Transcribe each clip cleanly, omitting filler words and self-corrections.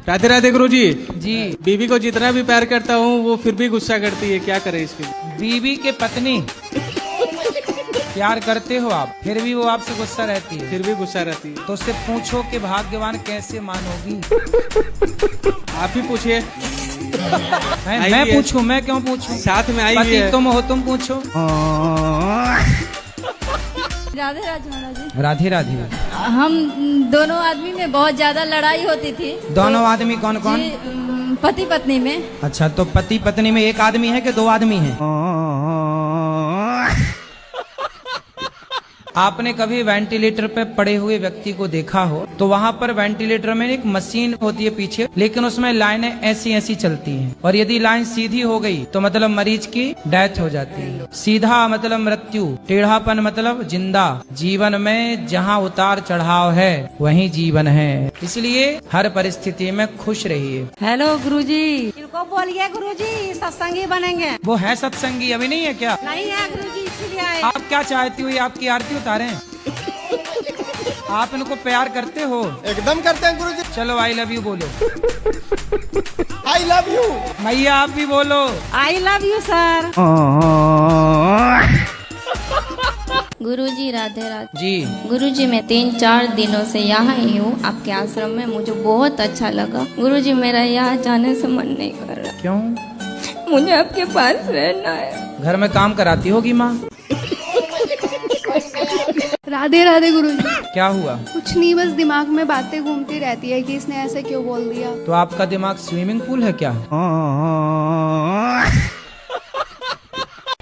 राधे राधे गुरुजी। जी। बीवी को जितना भी प्यार करता हूँ वो फिर भी गुस्सा करती है, क्या करे इसके लिए? बीवी के पत्नी प्यार करते हो आप, फिर भी वो आपसे गुस्सा रहती है। फिर भी गुस्सा रहती है। तो उससे पूछो कि भाग्यवान कैसे मानोगी। आप ही पूछिए। मैं पूछूं? मैं क्यों पूछूं? साथ में आई हुई पति है। तुम हो, तुम पूछो। राधे राधे महाराज जी। राधे राधे। हम दोनों आदमी में बहुत ज्यादा लड़ाई होती थी। दोनों आदमी कौन कौन? पति पत्नी में। अच्छा, तो पति पत्नी में एक आदमी है कि दो आदमी है? आपने कभी वेंटिलेटर पे पड़े हुए व्यक्ति को देखा हो तो वहाँ पर वेंटिलेटर में एक मशीन होती है पीछे, लेकिन उसमें लाइनें ऐसी ऐसी चलती हैं, और यदि लाइन सीधी हो गई तो मतलब मरीज की डेथ हो जाती है। सीधा मतलब मृत्यु, टेढ़ापन मतलब जिंदा। जीवन में जहाँ उतार चढ़ाव है वही जीवन है, इसलिए हर परिस्थिति में खुश रहिए। हेलो गुरुजी। इनको बोलिए गुरुजी सत्संगी बनेंगे। वो है सत्संगी, अभी नहीं है क्या? नहीं है गुरुजी, इसीलिए आए। आप क्या चाहती हो? ये आपकी आरती उतारें? आप इनको प्यार करते हो? एकदम करते हैं गुरुजी। चलो आई लव यू बोलो। I love you. मैया आप भी बोलो। I love you sir. Guruji Radhe Radhe. जी। गुरुजी मैं 3-4 दिनों से यहाँ ही हूँ आपके आश्रम में, मुझे बहुत अच्छा लगा। गुरुजी मेरा यहाँ जाने से मन नहीं कर रहा। क्यों? मुझे आपके पास रहना है। घर में काम कराती होगी माँ? राधे राधे गुरुजी। क्या हुआ? कुछ नहीं, बस दिमाग में बातें घूमती रहती है कि इसने ऐसे क्यों बोल दिया। तो आपका दिमाग स्विमिंग पूल है क्या?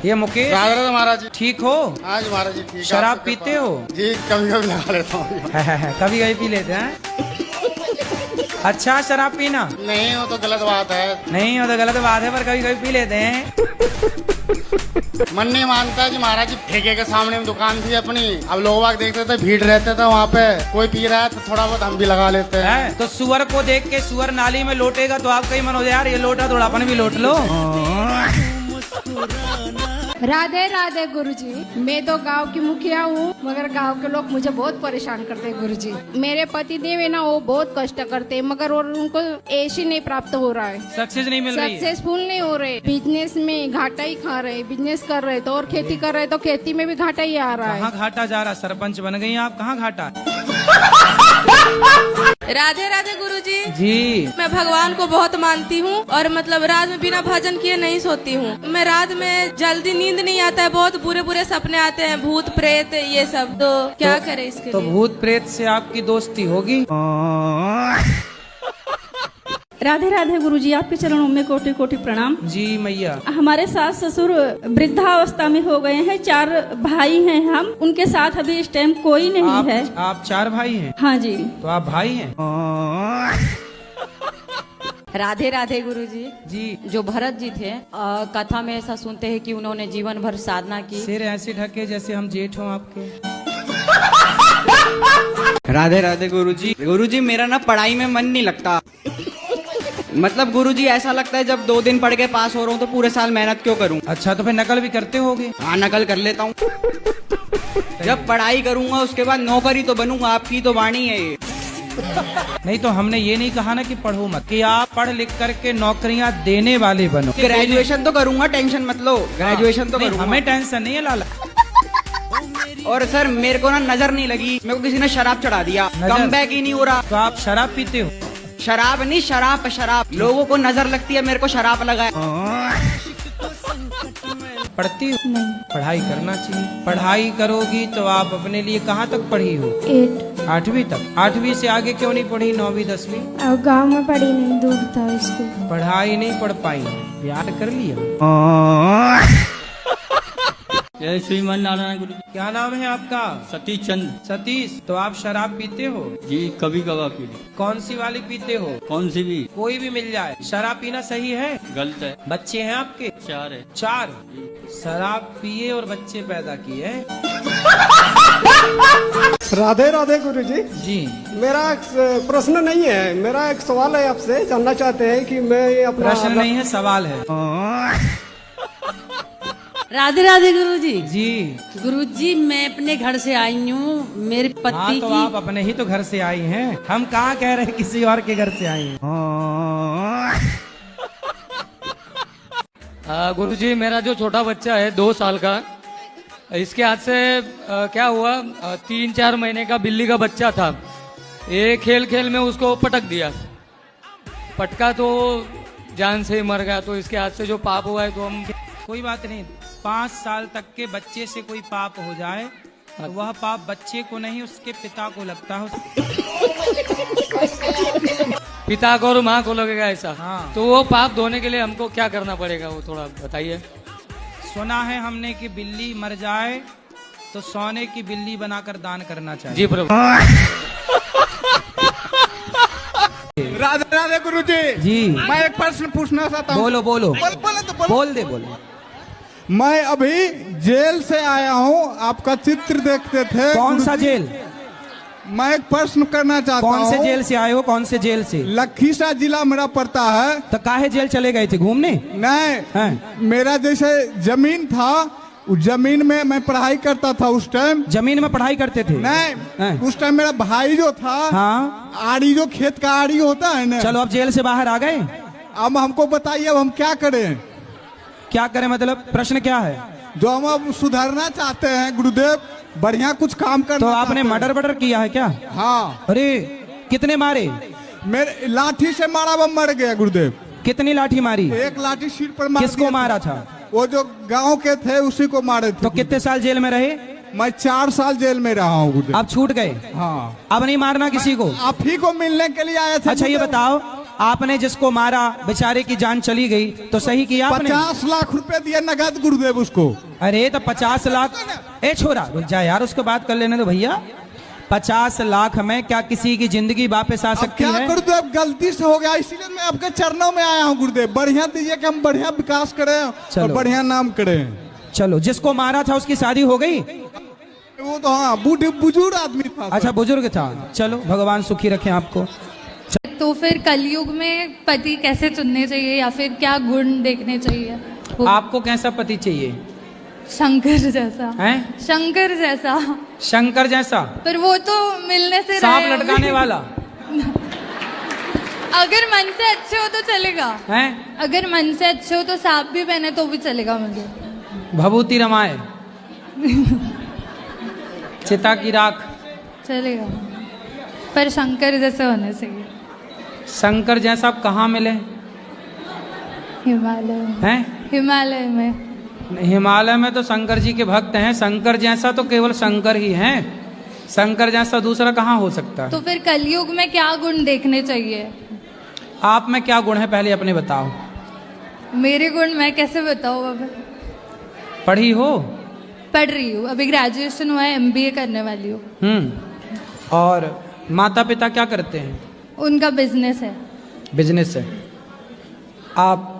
ये मुकेश राधे राधे महाराज जी। ठीक हो? हाँ जी महाराज जी ठीक है। शराब पीते हो? जी कभी कभी लगा लेता हूँ। कभी कभी पी लेते हैं। अच्छा, शराब पीना नहीं हो तो गलत बात है। नहीं हो तो गलत बात है, पर कभी कभी पी लेते हैं। मन नहीं मानता है कि महाराज जी ठेके के सामने में दुकान थी अपनी। अब लोग बाग देखते थे, भीड़ रहते थे वहाँ पे, कोई पी रहा है तो थोड़ा बहुत हम भी लगा लेते हैं। है? तो सुअर को देख के सुअर नाली में लोटेगा तो आपका ही मन हो जाए यार ये लोटा, थोड़ा अपन भी लोट लो। राधे राधे गुरुजी। मैं तो गांव की मुखिया हूँ, मगर गांव के लोग मुझे बहुत परेशान करते हैं गुरुजी। मेरे पति देव है ना, वो बहुत कष्ट करते हैं, मगर और उनको ऐसी नहीं प्राप्त हो रहा है, सक्सेस नहीं मिल रही है। सक्सेसफुल नहीं हो रहे। बिजनेस में घाटा ही खा रहे, बिजनेस कर रहे तो, और खेती कर रहे तो खेती में भी घाटा ही आ रहा कहाँ है। घाटा जा रहा? सरपंच बन गई आप, कहाँ घाटा? राधे राधे गुरुजी। जी। मैं भगवान को बहुत मानती हूँ और मतलब रात में बिना भजन किए नहीं सोती हूँ। मैं रात में जल्दी नींद नहीं आता है, बहुत बुरे बुरे सपने आते हैं, भूत प्रेत ये सब। तो क्या करे इसके तो लिए? भूत प्रेत से आपकी दोस्ती होगी? राधे राधे गुरुजी, आपके चरणों में कोटि कोटि प्रणाम। जी मैया। हमारे सास ससुर वृद्धावस्था में हो गए हैं, 4 भाई हैं हम, उनके साथ अभी इस टाइम कोई नहीं है। आप 4 भाई हैं? हाँ जी। तो आप भाई हैं? राधे राधे गुरुजी। जी। जो भरत जी थे, कथा में ऐसा सुनते हैं कि उन्होंने जीवन भर साधना की। सिर ऐसे ढके जैसे हम जेठ हों आपके। राधे राधे गुरुजी। गुरुजी मेरा ना पढ़ाई में मन नहीं लगता। मतलब गुरुजी ऐसा लगता है जब 2 दिन पढ़ के पास हो रहा हूँ तो पूरे साल मेहनत क्यों करूँ। अच्छा, तो फिर नकल भी करते होगे? हाँ नकल कर लेता हूँ। जब पढ़ाई करूंगा उसके बाद नौकरी तो बनूंगा, आपकी तो वाणी है ये। नहीं तो हमने ये नहीं कहा ना कि पढ़ो मत, कि आप पढ़ लिख करके नौकरियां देने वाले बनो। ग्रेजुएशन तो करूंगा, टेंशन मत लो, ग्रेजुएशन तो करूंगा। हमें टेंशन नहीं है लाला। और सर मेरे को ना नजर नहीं लगी, मेरे को किसी ने शराब चढ़ा दिया, कम बैक ही नहीं हो रहा। तो आप शराब पीते हो? शराब नहीं, शराब शराब। लोगों को नजर लगती है, मेरे को शराब लगा है। पढ़ती हो? नहीं। पढ़ाई करना चाहिए। पढ़ाई करोगी तो आप अपने लिए कहाँ तक पढ़ी हो? 8वीं तक। 8वीं से आगे क्यों नहीं पढ़ी? 9वीं 10वीं? गांव में पढ़ी नहीं, दूर था स्कूल। पढ़ाई नहीं पढ़ पाई, प्यार कर लिया। जय श्रीमान नारायण गुरु। क्या नाम है आपका? सतीश चंद। सतीश। तो आप शराब पीते हो? जी कभी कभार पी ली। कौन सी वाली पीते हो? कौन सी भी? कोई भी मिल जाए। शराब पीना सही है? गलत है। बच्चे हैं आपके? 4 है। 4? शराब पिए और बच्चे पैदा किए। राधे राधे गुरुजी। जी। मेरा एक प्रश्न नहीं है, मेरा एक सवाल है आपसे। जानना चाहते हैं कि मैं अपना प्रश्न नहीं है, सवाल है। राधे राधे गुरुजी। जी गुरुजी मैं अपने घर से आई हूँ, मेरे हाँ, पति तो की आप अपने ही तो घर से आई हैं, हम कहाँ कह रहे हैं किसी और के घर से आई हैं। गुरुजी मेरा जो छोटा बच्चा है 2 साल का, इसके हाथ से क्या हुआ, 3-4 महीने का बिल्ली का बच्चा था, ये खेल खेल में उसको पटक दिया, पटका तो जान से ही मर गया। तो इसके हाथ से जो पाप हुआ है तो हम कोई बात नहीं, 5 साल तक के बच्चे से कोई पाप हो जाए तो वह पाप बच्चे को नहीं उसके पिता को लगता है। पिता को और माँ को लगेगा ऐसा। हाँ। तो वो पाप धोने के लिए हमको क्या करना पड़ेगा, वो थोड़ा बताइए। सुना है हमने कि बिल्ली मर जाए तो सोने की बिल्ली बनाकर दान करना चाहिए। जी प्रभु। राधे राधे गुरुजी। जी मैं एक प्रश्न पूछना चाहता हूँ। बोलो बोलो बोल दे बोलो। मैं अभी जेल से आया हूँ, आपका चित्र देखते थे। कौन सा जेल? मैं एक प्रश्न करना चाहता हूँ। कौन से जेल से आए हो? कौन से जेल से? लखीसराय जिला मेरा पड़ता है। तो काहे जेल चले गए थे घूमने? नहीं, मेरा जैसे जमीन था, उस जमीन में मैं पढ़ाई करता था। उस टाइम जमीन में पढ़ाई करते थे? नहीं, उस टाइम मेरा भाई जो था, हाँ, आड़ी जो खेत का आड़ी होता है ना। चलो अब जेल से बाहर आ गए, अब हमको बताइए अब हम क्या करें? क्या करें मतलब प्रश्न क्या है? जो हम अब सुधारना चाहते हैं गुरुदेव, बढ़िया कुछ काम करना। तो आपने मर्डर किया है क्या? हाँ। अरे कितने मारे? मेरे लाठी से मारा, वो मर गया गुरुदेव। कितनी लाठी मारी? एक लाठी सिर पर मार। किसको मारा था? वो जो गांव के थे उसी को मारे थे। तो कितने साल जेल में रहे? मैं 4 साल जेल में रहा हूँ गुरुदेव। अब छूट गए? हाँ। अब नहीं मारना किसी को? आप ही को मिलने के लिए आए थे। अच्छा ये बताओ, आपने जिसको मारा बेचारे की जान चली गई तो सही किया आपने? 50 लाख रुपए दिया नगद गुरुदेव उसको। अरे तो 50 लाख, ए छोरा रुक जा यार, उसको बात कर लेने दो भैया। 50 लाख में क्या किसी की जिंदगी वापस आ सकती है? गुरुदेव गलती से हो गया, इसीलिए मैं आपके चरणों में आया हूँ गुरुदेव। बढ़िया दीजिए कि हम बढ़िया विकास करें और बढ़िया नाम करें। चलो, जिसको मारा था उसकी शादी हो गई? वो तो हाँ बुजुर्ग आदमी था। अच्छा बुजुर्ग था, चलो भगवान सुखी रखें आपको। तो फिर कलयुग में पति कैसे चुनने चाहिए या फिर क्या गुण देखने चाहिए? आपको कैसा पति चाहिए? शंकर जैसा। हैं? शंकर जैसा। शंकर जैसा? पर वो तो मिलने से सांप लटकाने वाला? अगर मन से अच्छे हो तो चलेगा। हैं? अगर मन से अच्छे हो तो सांप भी पहने तो भी चलेगा मुझे। भभूति रमाए चिता की राख चलेगा, पर शंकर जैसे होने चाहिए। शंकर जैसा आप कहाँ मिले? हिमालय में। हैं? हिमालय में। हिमालय में तो शंकर जी के भक्त हैं, शंकर जैसा तो केवल शंकर ही हैं, शंकर जैसा दूसरा कहाँ हो सकता है? तो फिर कलयुग में क्या गुण देखने चाहिए? आप में क्या गुण है पहले अपने बताओ। मेरे गुण मैं कैसे बताऊँ बाबा? पढ़ी हो? पढ़ रही हूँ, अभी ग्रेजुएशन हुआ है, MBA करने वाली हूँ। और माता पिता क्या करते हैं? उनका बिजनेस है। बिजनेस है। आप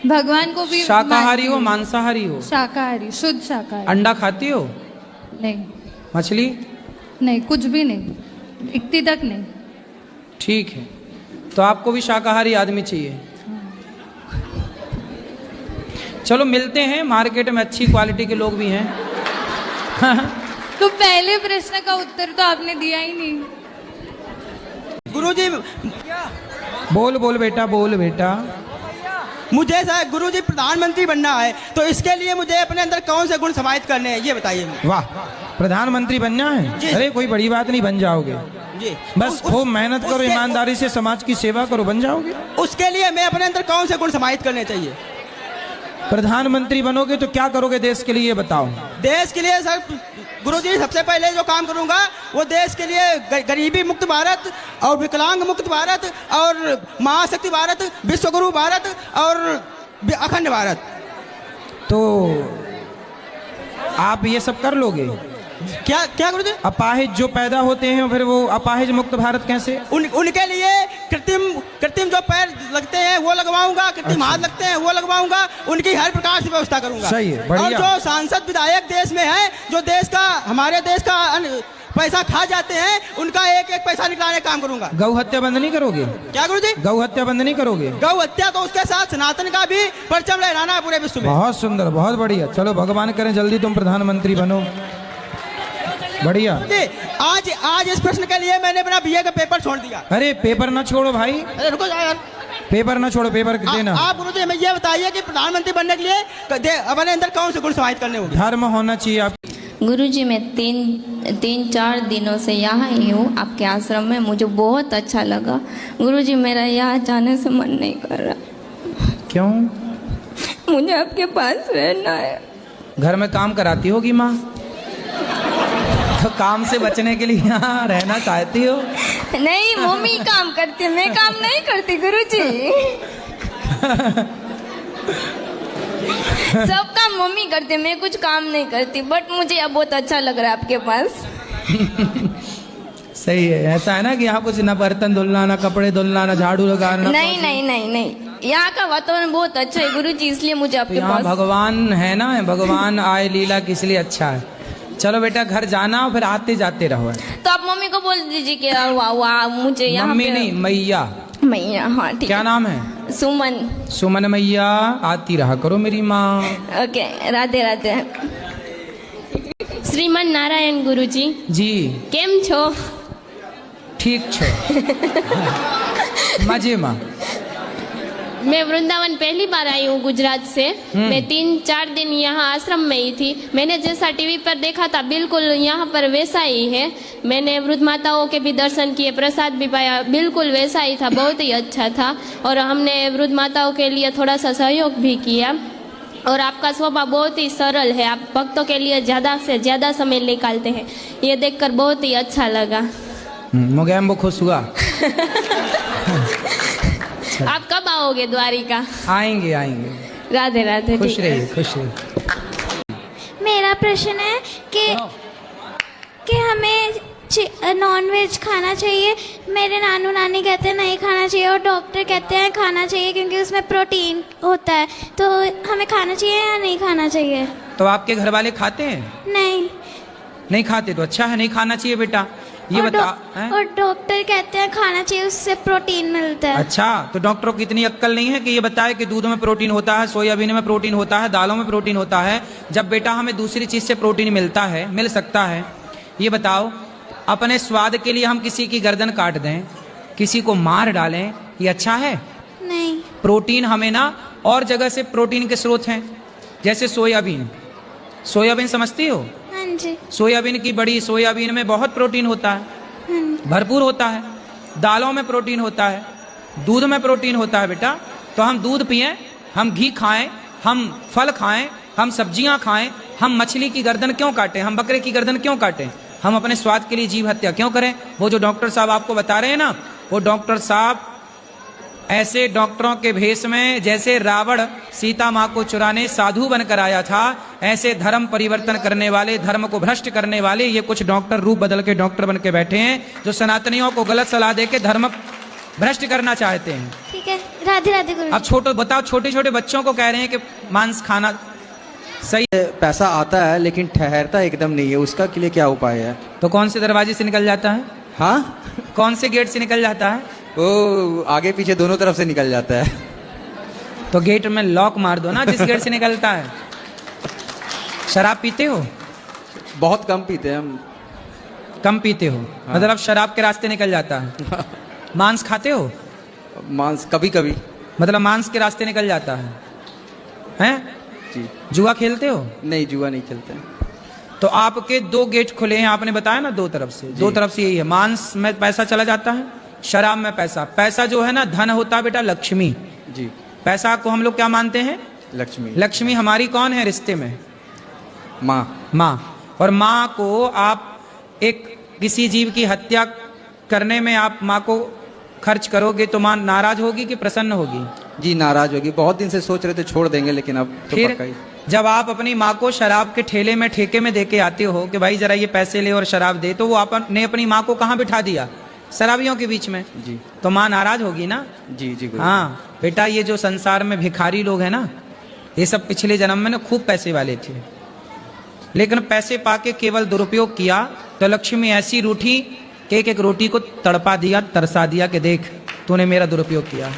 भगवान को भी शाकाहारी हो मांसाहारी हो? शाकाहारी, शुद्ध शाकाहारी। अंडा खाती हो? नहीं। मछली? नहीं, कुछ भी नहीं, इतनी तक नहीं। ठीक है, तो आपको भी शाकाहारी आदमी चाहिए। चलो मिलते हैं, मार्केट में अच्छी क्वालिटी के लोग भी हैं। तो पहले प्रश्न का उत्तर तो आपने दिया ही नहीं। गुरुजी बोल बोल बेटा, बोल बेटा। मुझे गुरुजी प्रधानमंत्री बनना है, तो इसके लिए मुझे अपने अंदर कौन से गुण समाहित करने हैं ये बताइए। वाह, प्रधानमंत्री बनना है? अरे कोई बड़ी बात नहीं, बन जाओगे जी। बस खूब मेहनत करो, ईमानदारी से समाज की सेवा करो, बन जाओगे। उसके लिए मैं अपने अंदर कौन से गुण समाहित करने चाहिए? प्रधानमंत्री बनोगे तो क्या करोगे देश के लिए ये बताओ। देश के लिए सर गुरुजी सबसे पहले जो काम करूंगा वो देश के लिए गरीबी मुक्त भारत और विकलांग मुक्त भारत और महाशक्ति भारत, विश्वगुरु भारत और अखंड भारत। तो आप ये सब कर लोगे? क्या क्या गुरुजी? अपाहिज जो पैदा होते हैं फिर वो अपाहिज मुक्त भारत कैसे? उनके लिए कृत्रिम जो पैर लगते हैं वो लगवाऊंगा, कृत्रिम हाथ लगते हैं वो लगवाऊंगा, उनकी हर प्रकार से व्यवस्था करूंगा। सही है, बढ़िया। और जो सांसद विधायक देश में है, जो देश का हमारे देश का पैसा खा जाते हैं उनका एक एक पैसा निकालने का काम करूंगा। गौ हत्या बंद नहीं करोगे? क्या गुरुजी? गौ हत्या बंद नहीं करोगे? गौ हत्या तो उसके साथ सनातन का भी परचम लहराना है पूरे विश्व में। बहुत सुंदर, बहुत बढ़िया। चलो भगवान करें जल्दी तुम प्रधानमंत्री बनो। बढ़िया। आज इस प्रश्न के लिए मैंने अपना बीए का पेपर छोड़ दिया। अरे पेपर ना छोड़ो भाई, अरे रुको यार, पेपर ना छोड़ो, पेपर देना। आप गुरुजी हमें ये बताइए कि प्रधानमंत्री बनने के लिए अपने अंदर कौन से गुण समाहित करने होंगे? धर्म होना चाहिए आप। गुरुजी मैं तीन चार दिनों से यहाँ ही हूँ आपके आश्रम में, मुझे बहुत अच्छा लगा। गुरुजी मेरा यहाँ जाने से मन नहीं कर रहा। क्यों? मुझे आपके पास रहना है। घर में काम कराती होगी माँ, तो काम से बचने के लिए यहाँ रहना चाहती हो? नहीं, मम्मी काम करती है, मैं काम नहीं करती गुरुजी। सब काम मम्मी करती है, मैं कुछ काम नहीं करती। बट मुझे अब बहुत अच्छा लग रहा है आपके पास। सही है। ऐसा है ना कि यहाँ कुछ ना बर्तन धुलना, ना कपड़े धुलना, ना झाड़ू लगाना। नहीं नहीं नहीं नहीं, यहाँ का वातावरण बहुत अच्छा है गुरुजी, इसलिए मुझे आपके यहाँ पास। भगवान है ना, भगवान आए लीला किस लिए अच्छा है। चलो बेटा घर जाना, फिर आते जाते रहो। तो आप मम्मी को बोल दीजिए कि वाह मुझे यहाँ मम्मी नहीं, मैया। मैया, हाँ ठीक। क्या नाम है? सुमन। सुमन मैया, आती रहा करो मेरी माँ। ओके, राधे राधे। श्रीमन नारायण गुरुजी जी केम छो? ठीक छो। मजे माँ। मैं वृंदावन पहली बार आई हूँ गुजरात से। मैं 3-4 दिन यहाँ आश्रम में ही थी। मैंने जैसा टीवी पर देखा था बिल्कुल यहाँ पर वैसा ही है। मैंने वृद्ध माताओं के भी दर्शन किए, प्रसाद भी पाया, बिल्कुल वैसा ही था, बहुत ही अच्छा था। और हमने वृद्ध माताओं के लिए थोड़ा सा सहयोग भी किया। और आपका स्वभाव बहुत ही सरल है, आप भक्तों के लिए ज़्यादा से ज़्यादा समय निकालते हैं, ये देखकर बहुत ही अच्छा लगा। मोगैम्बो खुश हुआ। आप कब आओगे द्वारिका? आएंगे आएंगे। राधे राधे। खुश रहिए, खुश रहिए। मेरा प्रश्न है कि हमें नॉनवेज खाना चाहिए। मेरे नानू नानी कहते हैं नहीं खाना चाहिए, और डॉक्टर कहते हैं खाना चाहिए क्योंकि उसमें प्रोटीन होता है। तो हमें खाना चाहिए या नहीं खाना चाहिए? तो आपके घर वाले खाते हैं? नहीं खाते तो अच्छा है, नहीं खाना चाहिए बेटा। ये बता। और डॉक्टर कहते हैं खाना चाहिए, उससे प्रोटीन मिलता है। अच्छा, तो डॉक्टरों की इतनी अक्ल नहीं है कि ये बताए कि दूध में प्रोटीन होता है, सोयाबीन में प्रोटीन होता है, दालों में प्रोटीन होता है, जब बेटा हमें दूसरी चीज से प्रोटीन मिलता है, मिल सकता है। ये बताओ, अपने स्वाद के लिए हम किसी की गर्दन काट दें, किसी को मार डालें, ये अच्छा है? नहीं। प्रोटीन हमें ना और जगह से प्रोटीन के स्रोत हैं, जैसे सोयाबीन। सोयाबीन समझती हो? हाँ जी। सोयाबीन की बड़ी, सोयाबीन में बहुत प्रोटीन होता है, भरपूर होता है। दालों में प्रोटीन होता है, दूध में प्रोटीन होता है बेटा। तो हम दूध पिएं, हम घी खाएं, हम फल खाएं, हम सब्जियां खाएं, हम मछली की गर्दन क्यों काटें, हम बकरे की गर्दन क्यों काटें, हम अपने स्वाद के लिए जीव हत्या क्यों करें? वो जो डॉक्टर साहब आपको बता रहे हैं ना, वो डॉक्टर साहब ऐसे डॉक्टरों के भेष में जैसे रावण सीता माँ को चुराने साधु बनकर आया था, ऐसे धर्म परिवर्तन करने वाले, धर्म को भ्रष्ट करने वाले ये कुछ डॉक्टर रूप बदल के डॉक्टर बन के बैठे हैं, जो सनातनियों को गलत सलाह दे के धर्म भ्रष्ट करना चाहते हैं। ठीक है, राधे राधे गुरु। अब बताओ, छोटे छोटे बच्चों को कह रहे हैं कि मांस खाना सही। पैसा आता है लेकिन ठहरता एकदम नहीं है, उसका के लिए क्या उपाय है? तो कौन से दरवाजे से निकल जाता है? हाँ, कौन से गेट से निकल जाता है? वो आगे पीछे दोनों तरफ से निकल जाता है। तो गेट में लॉक मार दो ना, जिस गेट से निकलता है। शराब पीते हो? बहुत कम पीते हैं हम। कम पीते हो? हाँ। मतलब शराब के रास्ते निकल जाता है। मांस खाते हो? मांस कभी कभी। मतलब मांस के रास्ते निकल जाता है, हैं? जी। जुआ खेलते हो? नहीं, जुआ नहीं खेलते। तो आपके 2 गेट खुले हैं, आपने बताया ना, 2 तरफ से। 2 तरफ से यही है, मांस में पैसा चला जाता है, शराब में पैसा। पैसा जो है ना, धन होता है बेटा, लक्ष्मी। जी। पैसा को हम लोग क्या मानते हैं? लक्ष्मी। लक्ष्मी हमारी कौन है रिश्ते में? माँ। और माँ को आप एक किसी जीव की हत्या करने में आप माँ को खर्च करोगे तो माँ नाराज होगी कि प्रसन्न होगी? जी, नाराज होगी। बहुत दिन से सोच रहे थे छोड़ देंगे, लेकिन अब तो फिर पक्का ही। जब आप अपनी माँ को शराब के ठेले में, ठेके में देके आते हो कि भाई जरा ये पैसे ले और शराब दे, तो वो आपने अपनी माँ को कहाँ बिठा दिया? शराबियों के बीच में। जी। तो माँ नाराज होगी ना? जी जी। हाँ बेटा, ये जो संसार में भिखारी लोग हैं ना, ये सब पिछले जन्म में ना खूब पैसे वाले थे, लेकिन पैसे पाके केवल दुरुपयोग किया तो लक्ष्मी ऐसी रूठी कि एक एक रोटी को तड़पा दिया, तरसा दिया कि देख तूने मेरा दुरुपयोग किया।